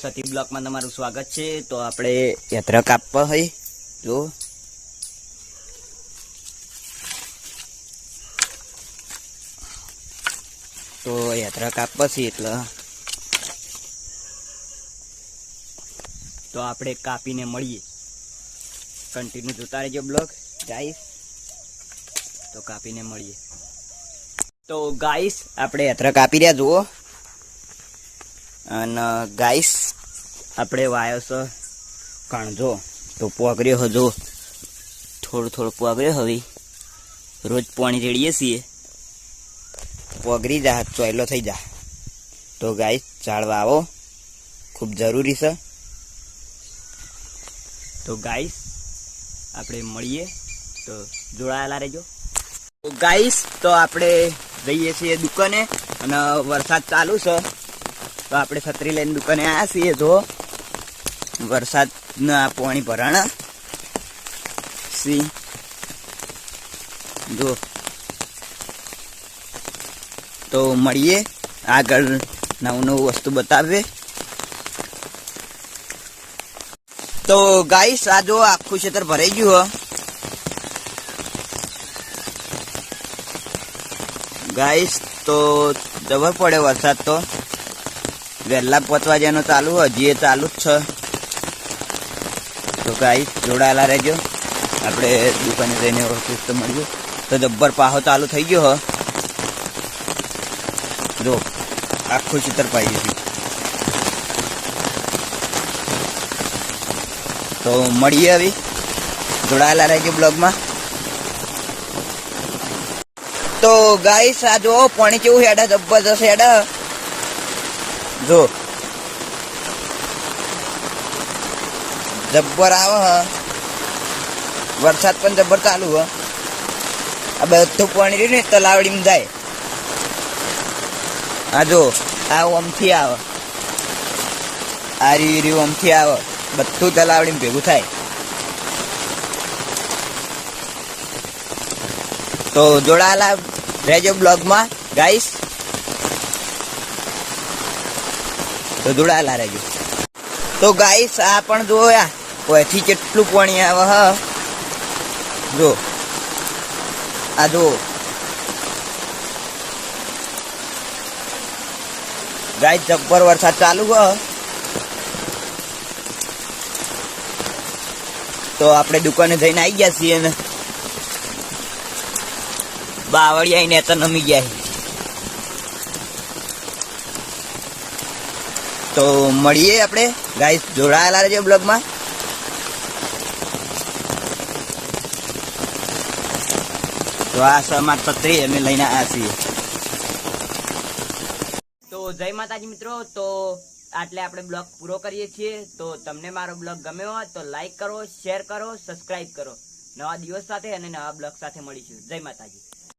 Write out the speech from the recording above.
સતી બ્લોકમાં તમારું સ્વાગત છે। તો આપણે યાત્રા કાપવા હોય જો તો યાત્રા કાપવા છે એટલે તો આપણે કાપીને મળીએ। કન્ટિન્યુ જોતા રહેજો બ્લોગ ગાઈસ। તો કાપીને મળીએ। તો ગાઈસ આપણે યાત્રા કાપી રહ્યા જુઓ અને ગાઈસ આપણે વાયો છે કણજો તો પોગર્યો હજો થોડો પોગર્યો હવે રોજ પાણી રેડીએ છીએ પોગરી જા ચોયલો થઈ જા। તો ગાઈસ ઝાડવા આવો ખૂબ જરૂરી છે। તો ગાઈસ આપણે મળીએ તો જોડાયેલા રહેજો। તો ગાઈસ તો આપણે જઈએ છીએ દુકાને અને વરસાદ ચાલુ છે તો આપણે છત્રી લઈને દુકાને આવ્યા છીએ। જો વરસાદના પાણી ભરાણા સી જો તો મળીએ આગળ નવું વસ્તુ બતાવે। તો ગાઈસ આ જો આખું ક્ષેત્ર ભરાઈ ગયું ગાઈસ। તો જબર પડે વરસાદ તો વહેલા 5 વાગ્યાનો ચાલુ હજી એ ચાલુ જ છે। તો ગાઈસ જોડાયેલા રહેજો આપણે દુકાને જઈને વસ્તુ મળ્યું તો જબ્બર પાહો ચાલુ થઈ ગયો જો આખું ક્ષેત્ર પાઈ ગયું। તો મળીએ હવે જોડાયેલા રહેજો બ્લોગમાં। તો ગાઈસ આ જો પાણી કેવું હેડા જબરદસ્ત હેડા જો જબ્બર આવે વરસાદ પણ જબ્બર ચાલુ આ બધું પાણી રહ્યું ને તલાવડીમાં જાય। આ જો આ ઓમથી આવે આ રીયું ઓમથી આવે બધું તલાવડીમાં ભેગું થાય। તો જોડાયેલા રહેજો બ્લોગમાં ગાઈસ। તો જોડાયેલા રહેજો। તો ગાઈસ આ પણ જોયા ઓયથી કેટલું પાણી આવે જો આ જો ગાઈસ જબ્બર વરસાદ ચાલુ તો આપણે દુકાને જઈને આવી ગયા છીએ ને બાવળી આવીને તો નમી ગયા। તો મળીએ આપણે ગાઈસ જોડાયેલા રહેજો બ્લોગમાં। તો આ સમાજ પત્રી અમે લઈને આવ્યા છીએ। તો જય માતાજી મિત્રો। તો આટલે આપણે બ્લોગ પૂરો કરીએ છીએ। તો તમને મારો બ્લોગ ગમ્યો હોય તો લાઈક કરો, શેર કરો, સબસ્ક્રાઇબ કરો। નવા દિવસ સાથે અને નવા બ્લોગ સાથે મળીશું। જય માતાજી।